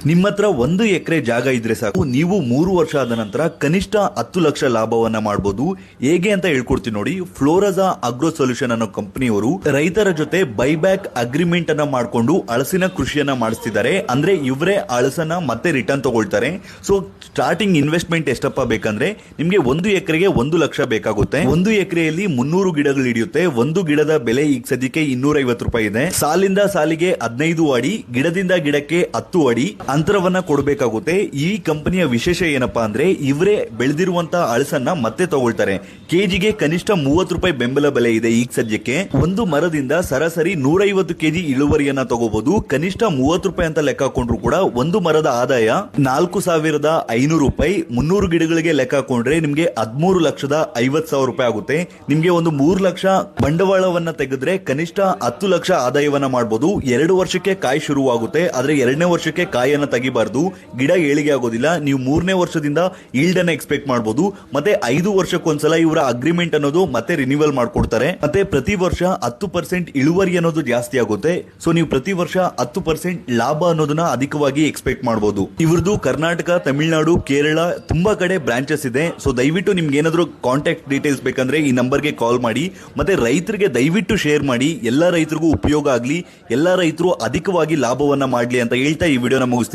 ನಿಮ್ಮ ಹತ್ರ 1 ಎಕರೆ ಜಾಗ ಇದ್ರೆ ಸಾಕು, ನೀವು 3 ವರ್ಷ ಆದ ನಂತರ ಕನಿಷ್ಠ 10 ಲಕ್ಷ ಲಾಭವನ್ನ ಮಾಡಬಹುದು. ಹೇಗೆ ಅಂತ ಹೇಳ್ಕೊಡ್ತೀನಿ ನೋಡಿ. ಫ್ಲೋರಜಾ ಅಗ್ರೋ ಸೊಲ್ಯೂಷನ್ ಅನ್ನೋ ಕಂಪನಿಯವರು ರೈತರ ಜೊತೆ ಬೈಬ್ಯಾಕ್ ಅಗ್ರಿಮೆಂಟ್ ಅನ್ನ ಮಾಡಿಕೊಂಡು ಹಳಸಿನ ಕೃಷಿಯನ್ನ ಮಾಡಿಸ್ತಿದ್ದಾರೆ. ಅಂದ್ರೆ ಇವರೇ ಹಳಸನ್ನ ಮತ್ತೆ ರಿಟರ್ನ್ ತಗೊಳ್ತಾರೆ. ಸೊ ಸ್ಟಾರ್ಟಿಂಗ್ ಇನ್ವೆಸ್ಟ್ಮೆಂಟ್ ಎಷ್ಟಪ್ಪ ಬೇಕಂದ್ರೆ ನಿಮ್ಗೆ 1 ಎಕರೆಗೆ 1 ಲಕ್ಷ ಬೇಕಾಗುತ್ತೆ. 1 ಎಕರೆಯಲ್ಲಿ 300 ಗಿಡಗಳು ಹಿಡಿಯುತ್ತೆ. ಒಂದು ಗಿಡದ ಬೆಲೆ ಈಗ ಸದ್ಯಕ್ಕೆ 250 ರೂಪಾಯಿ ಇದೆ. ಸಾಲಿಂದ ಸಾಲಿಗೆ 15 ಅಡಿ, ಗಿಡದಿಂದ ಗಿಡಕ್ಕೆ 10 ಅಡಿ ಅಂತರವನ್ನ ಕೊಡಬೇಕಾಗುತ್ತೆ. ಈ ಕಂಪನಿಯ ವಿಶೇಷ ಏನಪ್ಪಾ ಅಂದ್ರೆ ಇವರೇ ಬೆಳೆದಿರುವಂತಹ ಹಳಸನ್ನ ಮತ್ತೆ ತಗೊಳ್ತಾರೆ. ಕೆಜಿಗೆ ಕನಿಷ್ಠ 30 ರೂಪಾಯಿ ಬೆಂಬಲ ಬೆಲೆ ಇದೆ ಈಗ ಸದ್ಯಕ್ಕೆ. ಒಂದು ಮರದಿಂದ ಸರಾಸರಿ 150 ಕೆಜಿ ಇಳುವರಿಯನ್ನ ತಗೋಬಹುದು. ಕನಿಷ್ಠ 30 ರೂಪಾಯಿ ಅಂತ ಲೆಕ್ಕ ಹಾಕೊಂಡ್ರು ಕೂಡ ಒಂದು ಮರದ ಆದಾಯ 4500 ರೂಪಾಯಿ. 300 ಗಿಡಗಳಿಗೆ ಲೆಕ್ಕ ಹಾಕೊಂಡ್ರೆ ನಿಮ್ಗೆ 13,50,000 ರೂಪಾಯಿ ಆಗುತ್ತೆ. ನಿಮ್ಗೆ ಒಂದು 3 ಲಕ್ಷ ಬಂಡವಾಳವನ್ನ ತೆಗೆದ್ರೆ ಕನಿಷ್ಠ 10 ಲಕ್ಷ ಆದಾಯವನ್ನ ಮಾಡಬಹುದು. 2 ವರ್ಷಕ್ಕೆ ಕಾಯಿ ಶುರುವಾಗುತ್ತೆ. ಆದ್ರೆ 2ನೇ ವರ್ಷಕ್ಕೆ ಕಾಯಿಯನ್ನ ತೆಗಿಬಾರ್ದು, ಗಿಡ ಏಳಿಗೆ ಆಗೋದಿಲ್ಲ. ನೀವು 3ನೇ ವರ್ಷದಿಂದ ಈಲ್ಡ್ ಅನ್ನ ಎಕ್ಸ್ಪೆಕ್ಟ್ ಮಾಡಬಹುದು. ಮತ್ತೆ 5 ವರ್ಷಕ್ಕೊಂದ್ಸಲ ಇವರ ಅಗ್ರಿಮೆಂಟ್ ಅನ್ನೋದು ಮತ್ತೆ ರಿನ್ಯೂವಲ್ ಮಾಡ್ಕೊಡ್ತಾರೆ. ಮತ್ತೆ ಪ್ರತಿ ವರ್ಷ 10% ಇಳುವರಿ ಅನ್ನೋದು ಜಾಸ್ತಿ ಆಗುತ್ತೆ. ಸೊ ನೀವು ಪ್ರತಿ ವರ್ಷ 10% ಲಾಭ ಅನ್ನೋದನ್ನ ಅಧಿಕವಾಗಿ ಎಕ್ಸ್ಪೆಕ್ಟ್ ಮಾಡಬಹುದು. ಇವ್ರದ್ದು ಕರ್ನಾಟಕ, ತಮಿಳುನಾಡು, ಕೇರಳ ತುಂಬಾ ಕಡೆ ಬ್ರಾಂಚಸ್ ಇದೆ. ಸೊ ದಯವಿಟ್ಟು ನಿಮ್ಗೆ ಏನಾದ್ರು ಕಾಂಟ್ಯಾಕ್ಟ್ ಡೀಟೇಲ್ಸ್ ಬೇಕಂದ್ರೆ ಈ ನಂಬರ್ಗೆ ಕಾಲ್ ಮಾಡಿ. ಮತ್ತೆ ರೈತರಿಗೆ ದಯವಿಟ್ಟು ಶೇರ್ ಮಾಡಿ, ಎಲ್ಲಾ ರೈತರಿಗೂ ಉಪಯೋಗ ಆಗ್ಲಿ, ಎಲ್ಲಾ ರೈತರು ಅಧಿಕವಾಗಿ ಲಾಭವನ್ನ ಮಾಡ್ಲಿ ಅಂತ ಹೇಳ್ತಾ ಈ ವಿಡಿಯೋನ ಮುಗಿಸ್ತೀನಿ.